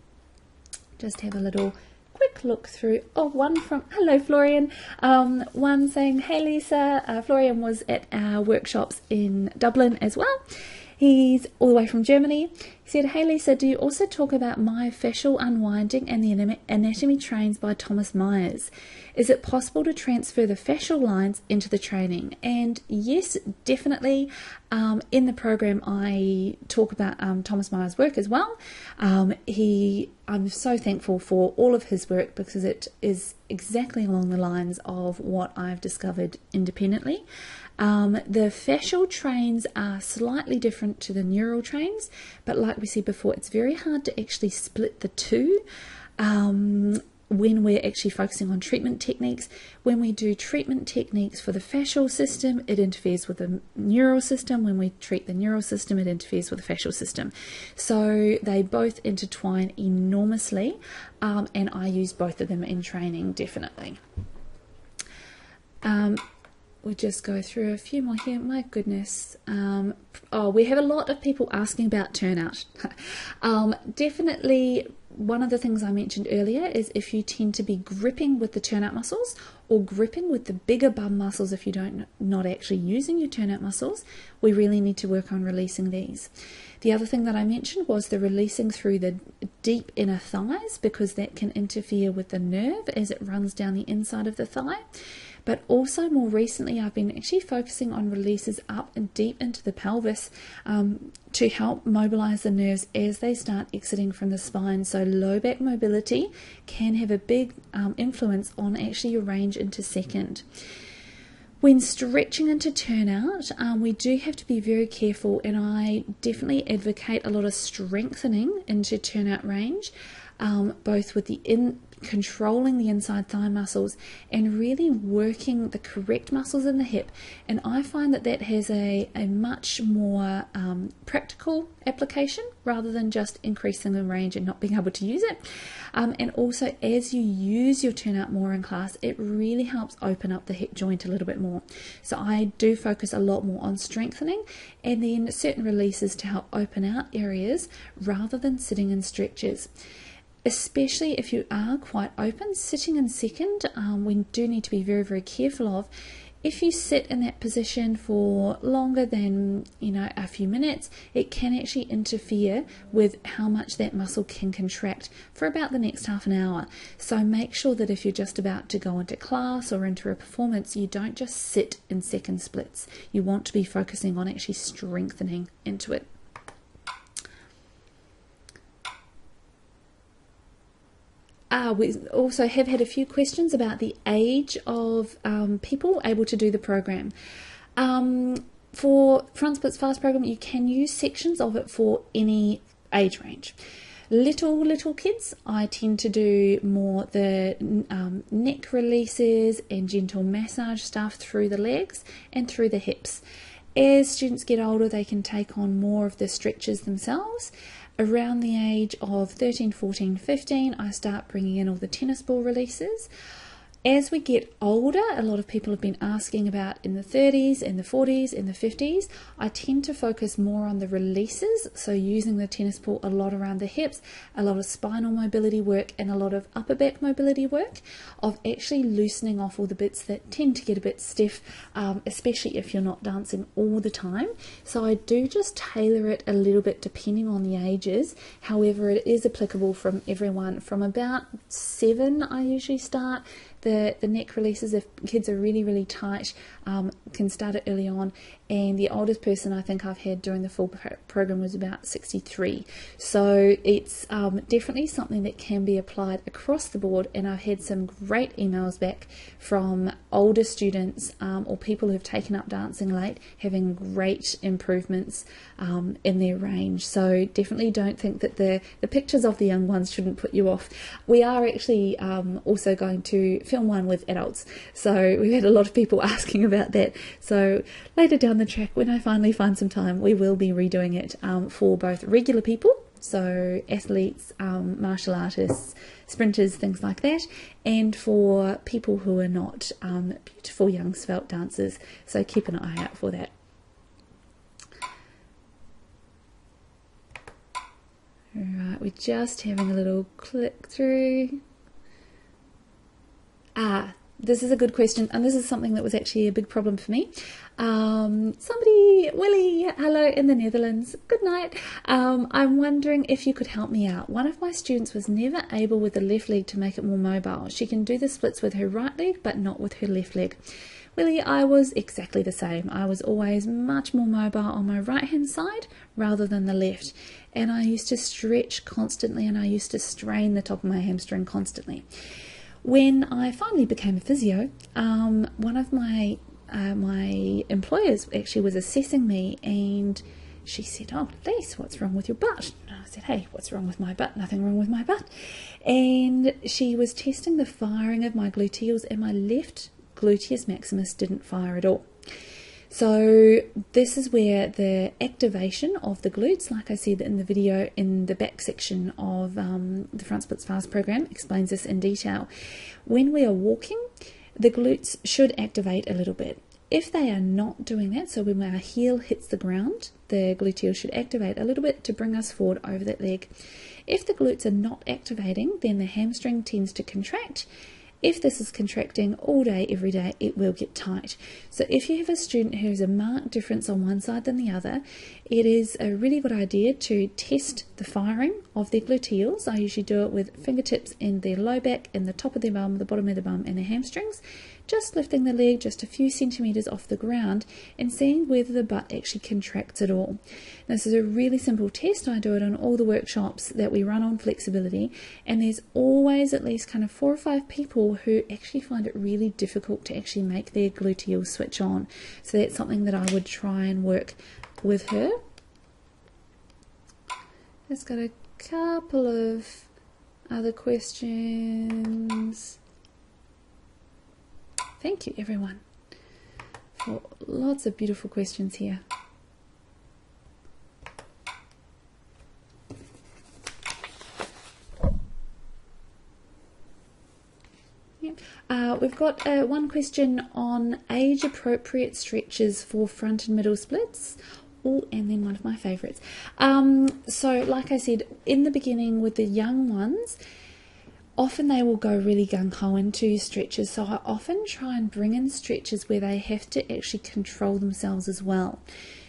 Just have a little quick look through. One from, hello Florian, one saying, hey Lisa, Florian was at our workshops in Dublin as well. He's all the way from Germany. He said, hey Lisa, do you also talk about myofascial unwinding and the anatomy trains by Thomas Myers? Is it possible to transfer the fascial lines into the training? And yes, definitely. In the program, I talk about Thomas Myers' work as well. I'm so thankful for all of his work because it is exactly along the lines of what I've discovered independently. The fascial trains are slightly different to the neural trains, but like we said before, it's very hard to actually split the two. when we're actually focusing on treatment techniques. When we do treatment techniques for the fascial system, it interferes with the neural system. When we treat the neural system, it interferes with the fascial system. So they both intertwine enormously, and I use both of them in training, definitely. We'll just go through a few more here. My goodness. We have a lot of people asking about turnout. Definitely one of the things I mentioned earlier is if you tend to be gripping with the turnout muscles or gripping with the bigger bum muscles, if you not actually using your turnout muscles, we really need to work on releasing these. The other thing that I mentioned was the releasing through the deep inner thighs, because that can interfere with the nerve as it runs down the inside of the thigh. But also more recently, I've been actually focusing on releases up and deep into the pelvis to help mobilize the nerves as they start exiting from the spine. So low back mobility can have a big influence on actually your range into second. When stretching into turnout, we do have to be very careful, and I definitely advocate a lot of strengthening into turnout range, both with controlling the inside thigh muscles and really working the correct muscles in the hip. And I find that has a much more practical application rather than just increasing the range and not being able to use it. And also, as you use your turnout more in class, it really helps open up the hip joint a little bit more. So I do focus a lot more on strengthening and then certain releases to help open out areas rather than sitting in stretches. Especially if you are quite open, sitting in second, we do need to be very, very careful of. If you sit in that position for longer than, a few minutes, it can actually interfere with how much that muscle can contract for about the next half an hour. So make sure that if you're just about to go into class or into a performance, you don't just sit in second splits. You want to be focusing on actually strengthening into it. We also have had a few questions about the age of people able to do the program. For front splits fast program, you can use sections of it for any age range. Little kids, I tend to do more the neck releases and gentle massage stuff through the legs and through the hips. As students get older, they can take on more of the stretches themselves. Around the age of 13, 14, 15, I start bringing in all the tennis ball releases. As we get older, a lot of people have been asking about in the 30s, in the 40s, in the 50s. I tend to focus more on the releases, so using the tennis ball a lot around the hips, a lot of spinal mobility work and a lot of upper back mobility work, of actually loosening off all the bits that tend to get a bit stiff, especially if you're not dancing all the time. So I do just tailor it a little bit depending on the ages. However, it is applicable from everyone. From about 7, I usually start. The neck releases, if kids are really, really tight, can start it early on. And the oldest person I think I've had during the full program was about 63. So it's definitely something that can be applied across the board. And I've had some great emails back from older students or people who've taken up dancing late, having great improvements in their range. So definitely don't think that the pictures of the young ones shouldn't put you off. We are actually also going to film one with adults. So we've had a lot of people asking about that. So later down the track, when I finally find some time, we will be redoing it for both regular people, so athletes, martial artists, sprinters, things like that, and for people who are not beautiful young svelte dancers. So keep an eye out for that. Alright, we're just having a little click through. This is a good question, and this is something that was actually a big problem for me. Willie, hello in the Netherlands, good night. I'm wondering if you could help me out. One of my students was never able with the left leg to make it more mobile. She can do the splits with her right leg, but not with her left leg. Willie, I was exactly the same. I was always much more mobile on my right hand side rather than the left. And I used to stretch constantly, and I used to strain the top of my hamstring constantly. When I finally became a physio, one of my employers actually was assessing me, and she said, "Oh, Lise, what's wrong with your butt?" And I said, "Hey, what's wrong with my butt?" "Nothing wrong with my butt." And she was testing the firing of my gluteals, and my left gluteus maximus didn't fire at all. So this is where the activation of the glutes, like I said in the video in the back section of the Front Splits Fast program, explains this in detail. When we are walking, the glutes should activate a little bit. If they are not doing that, so when our heel hits the ground, the gluteal should activate a little bit to bring us forward over that leg. If the glutes are not activating, then the hamstring tends to contract. If this is contracting all day, every day, it will get tight. So if you have a student who has a marked difference on one side than the other, it is a really good idea to test the firing of their gluteals. I usually do it with fingertips in their low back, in the top of their bum, the bottom of the bum, and their hamstrings. Just lifting the leg just a few centimeters off the ground and seeing whether the butt actually contracts at all. This is a really simple test. I do it on all the workshops that we run on flexibility, and there's always at least kind of 4 or 5 people who actually find it really difficult to actually make their gluteals switch on. So that's something that I would try and work with her. Just got a couple of other questions. Thank you, everyone, for lots of beautiful questions here. We've got one question on age-appropriate stretches for front and middle splits. Oh, and then one of my favourites. So, like I said, in the beginning with the young ones, often they will go really gung-ho into stretches, so I often try and bring in stretches where they have to actually control themselves as well.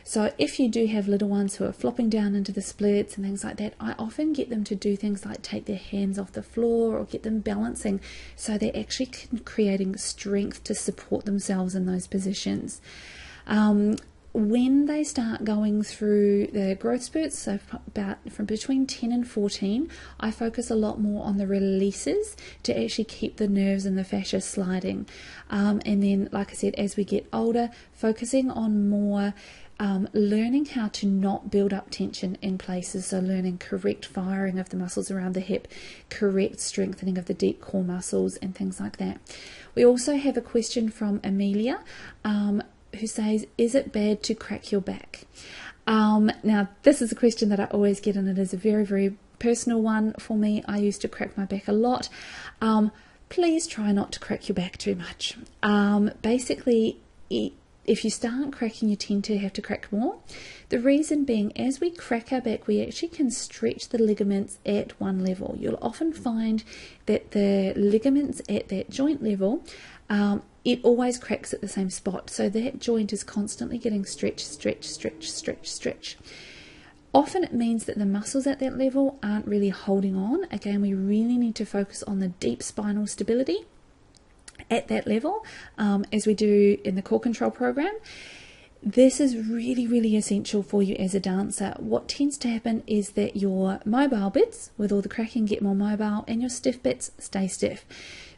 So if you do have little ones who are flopping down into the splits and things like that, I often get them to do things like take their hands off the floor or get them balancing, so they're actually creating strength to support themselves in those positions. When they start going through the growth spurts, so from between 10 and 14, I focus a lot more on the releases to actually keep the nerves and the fascia sliding. And then, like I said, as we get older, focusing on more learning how to not build up tension in places, so learning correct firing of the muscles around the hip, correct strengthening of the deep core muscles and things like that. We also have a question from Amelia, who says, "Is it bad to crack your back?" Now, this is a question that I always get, and it is a very, very personal one for me. I used to crack my back a lot. Please try not to crack your back too much. Basically, if you start cracking, you tend to have to crack more. The reason being, as we crack our back, we actually can stretch the ligaments at one level. You'll often find that the ligaments at that joint level, it always cracks at the same spot. So that joint is constantly getting stretch, stretch, stretch, stretch, stretch. Often it means that the muscles at that level aren't really holding on. Again, we really need to focus on the deep spinal stability at that level, as we do in the core control program. This is really, really essential for you as a dancer. What tends to happen is that your mobile bits, with all the cracking, get more mobile, and your stiff bits stay stiff.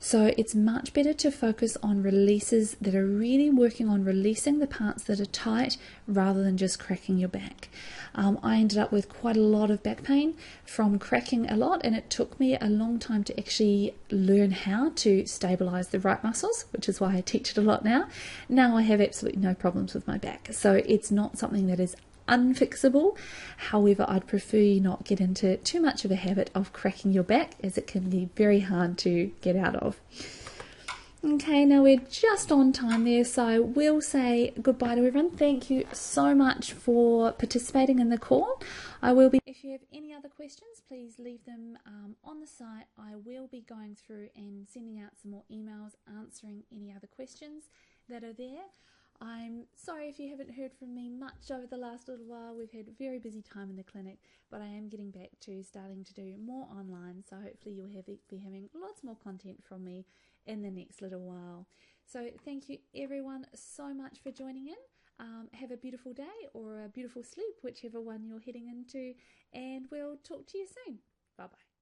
So it's much better to focus on releases that are really working on releasing the parts that are tight rather than just cracking your back. I ended up with quite a lot of back pain from cracking a lot, and it took me a long time to actually learn how to stabilize the right muscles, which is why I teach it a lot now. Now I have absolutely no problems with my back. So it's not something that is unfixable. However, I'd prefer you not get into too much of a habit of cracking your back, as it can be very hard to get out of. Okay, now we're just on time there, so I will say goodbye to everyone. Thank you so much for participating in the call. If you have any other questions, please leave them on the site. I will be going through and sending out some more emails answering any other questions that are there. I'm sorry if you haven't heard from me much over the last little while. We've had a very busy time in the clinic, but I am getting back to starting to do more online, so hopefully you'll be having lots more content from me in the next little while. So thank you everyone so much for joining in. Have a beautiful day or a beautiful sleep, whichever one you're heading into, and we'll talk to you soon. Bye bye.